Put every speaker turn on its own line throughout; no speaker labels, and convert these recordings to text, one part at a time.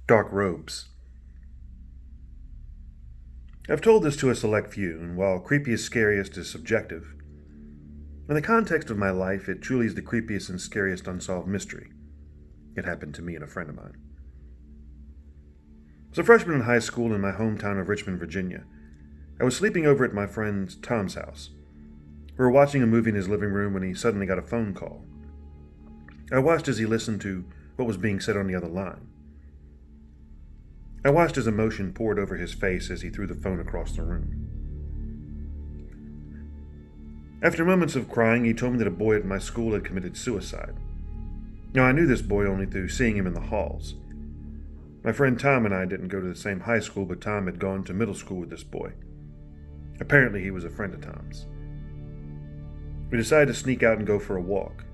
dark robes. I've told this to a select few, and while creepiest, scariest is subjective, in the context of my life, it truly is the creepiest and scariest unsolved mystery. It happened to me and a friend of mine. As a freshman in high school in my hometown of Richmond, Virginia, I was sleeping over at my friend Tom's house. We were watching a movie in his living room when he suddenly got a phone call. I watched as he listened to what was being said on the other line. I watched as emotion poured over his face as he threw the phone across the room. After moments of crying, he told me that a boy at my school had committed suicide. Now, I knew this boy only through seeing him in the halls. My friend Tom and I didn't go to the same high school, but Tom had gone to middle school with this boy. Apparently, he was a friend of Tom's. We decided to sneak out and go for a walk.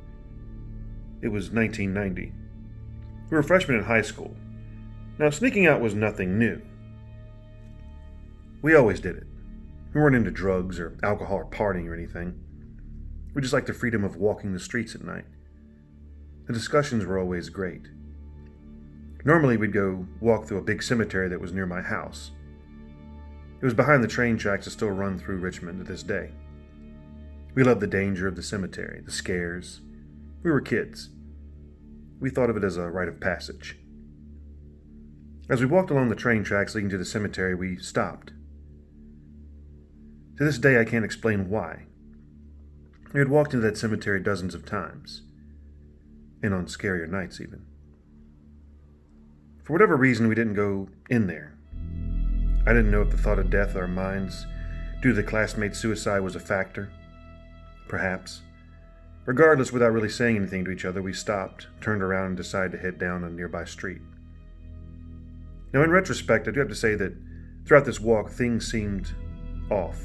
It was 1990. We were freshmen in high school. Now, sneaking out was nothing new. We always did it. We weren't into drugs or alcohol or partying or anything. We just liked the freedom of walking the streets at night. The discussions were always great. Normally, we'd go walk through a big cemetery that was near my house. It was behind the train tracks that still run through Richmond to this day. We loved the danger of the cemetery, the scares. We were kids. We thought of it as a rite of passage. As we walked along the train tracks leading to the cemetery, we stopped. To this day, I can't explain why. We had walked into that cemetery dozens of times, and on scarier nights even. For whatever reason, we didn't go in there. I didn't know if the thought of death in our minds due to the classmate's suicide was a factor. Perhaps. Regardless, without really saying anything to each other, we stopped, turned around, and decided to head down a nearby street. Now, in retrospect, I do have to say that throughout this walk, things seemed off.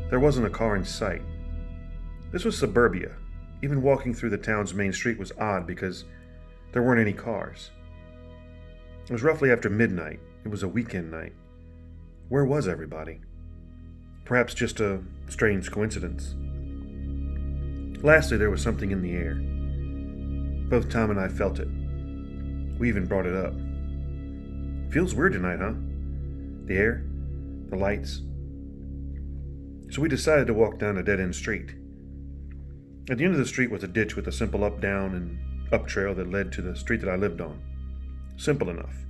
There wasn't a car in sight. This was suburbia. Even walking through the town's main street was odd because there weren't any cars. It was roughly after midnight. It was a weekend night. Where was everybody? Perhaps just a strange coincidence. Lastly, there was something in the air. Both Tom and I felt it. We even brought it up. Feels weird tonight, huh? The air, the lights. So we decided to walk down a dead-end street. At the end of the street was a ditch with a simple up-down and up trail that led to the street that I lived on. Simple enough.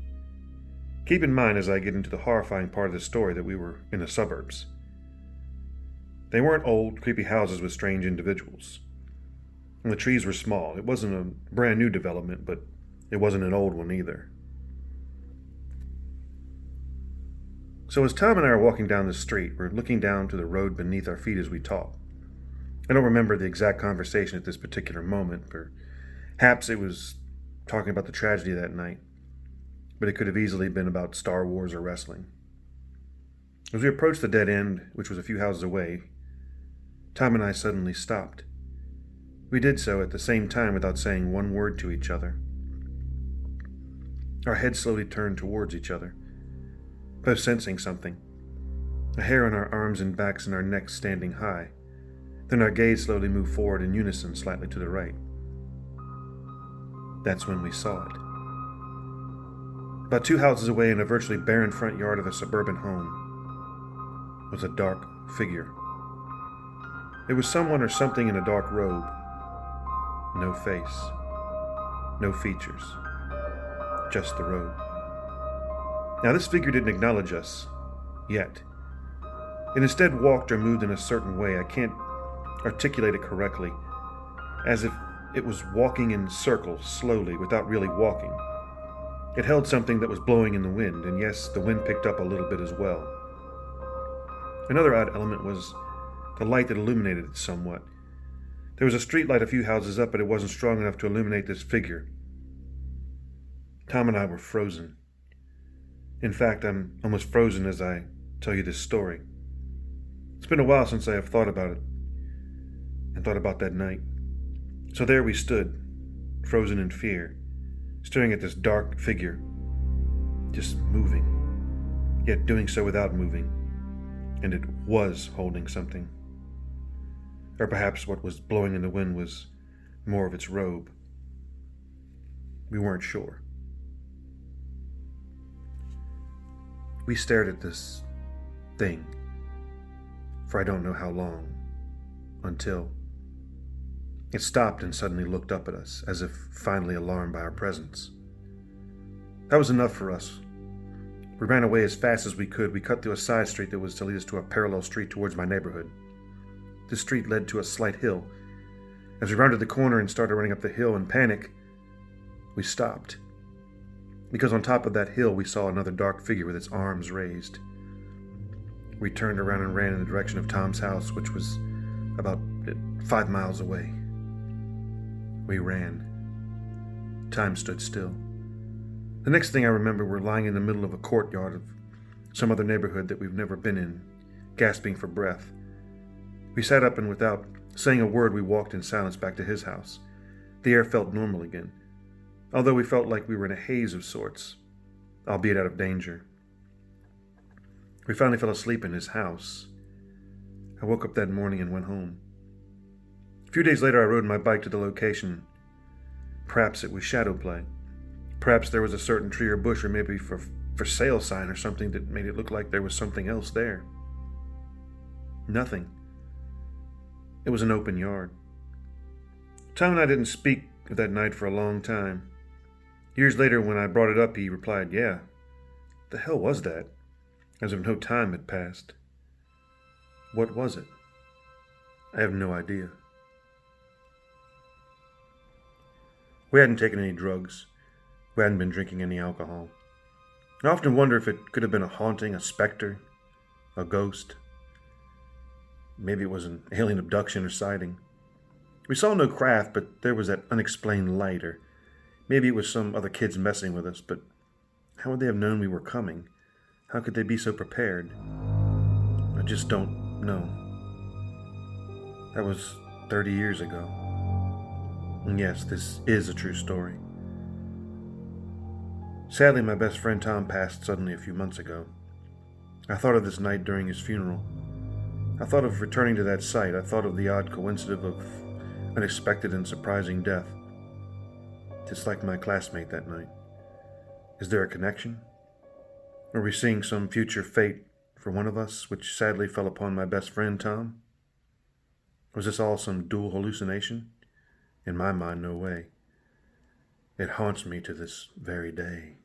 Keep in mind as I get into the horrifying part of the story that we were in the suburbs. They weren't old, creepy houses with strange individuals. And the trees were small. It wasn't a brand new development, but it wasn't an old one either. So as Tom and I are walking down the street, we're looking down to the road beneath our feet as we talk. I don't remember the exact conversation at this particular moment. Perhaps it was talking about the tragedy that night, but it could have easily been about Star Wars or wrestling. As we approached the dead end, which was a few houses away, Tom and I suddenly stopped. We did so at the same time without saying one word to each other. Our heads slowly turned towards each other, both sensing something, a hair on our arms and backs and our necks standing high. Then our gaze slowly moved forward in unison slightly to the right. That's when we saw it. About 2 houses away in a virtually barren front yard of a suburban home was a dark figure. It was someone or something in a dark robe. No face. No features. Just the robe. Now this figure didn't acknowledge us. Yet. It instead walked or moved in a certain way. I can't articulate it correctly. As if it was walking in circles, slowly, without really walking. It held something that was blowing in the wind, and yes, the wind picked up a little bit as well. Another odd element was the light that illuminated it somewhat. There was a street light a few houses up, but it wasn't strong enough to illuminate this figure. Tom and I were frozen. In fact, I'm almost frozen as I tell you this story. It's been a while since I have thought about it, and thought about that night. So there we stood, frozen in fear, staring at this dark figure, just moving, yet doing so without moving, and it was holding something. Or perhaps what was blowing in the wind was more of its robe. We weren't sure. We stared at this thing for I don't know how long, until it stopped and suddenly looked up at us, as if finally alarmed by our presence. That was enough for us. We ran away as fast as we could. We cut through a side street that was to lead us to a parallel street towards my neighborhood. This street led to a slight hill. As we rounded the corner and started running up the hill in panic, we stopped. Because on top of that hill, we saw another dark figure with its arms raised. We turned around and ran in the direction of Tom's house, which was about 5 miles away. We ran. Time stood still. The next thing I remember, we're lying in the middle of a courtyard of some other neighborhood that we've never been in, gasping for breath. We sat up and without saying a word, we walked in silence back to his house. The air felt normal again, although we felt like we were in a haze of sorts, albeit out of danger. We finally fell asleep in his house. I woke up that morning and went home. A few days later, I rode my bike to the location. Perhaps it was shadow play. Perhaps there was a certain tree or bush or maybe for sale sign or something that made it look like there was something else there. Nothing. It was an open yard. Tom and I didn't speak that night for a long time. Years later, when I brought it up, he replied, "Yeah, the hell was that?" As if no time had passed. What was it? I have no idea. We hadn't taken any drugs. We hadn't been drinking any alcohol. I often wonder if it could have been a haunting, a spectre, a ghost. Maybe it was an alien abduction or sighting. We saw no craft, but there was that unexplained light, or maybe it was some other kids messing with us, but how would they have known we were coming? How could they be so prepared? I just don't know. That was 30 years ago. And yes, this is a true story. Sadly, my best friend Tom passed suddenly a few months ago. I thought of this night during his funeral. I thought of returning to that site. I thought of the odd coincidence of unexpected and surprising death. Just like my classmate that night. Is there a connection? Are we seeing some future fate for one of us, which sadly fell upon my best friend Tom? Was this all some dual hallucination? In my mind, no way. It haunts me to this very day.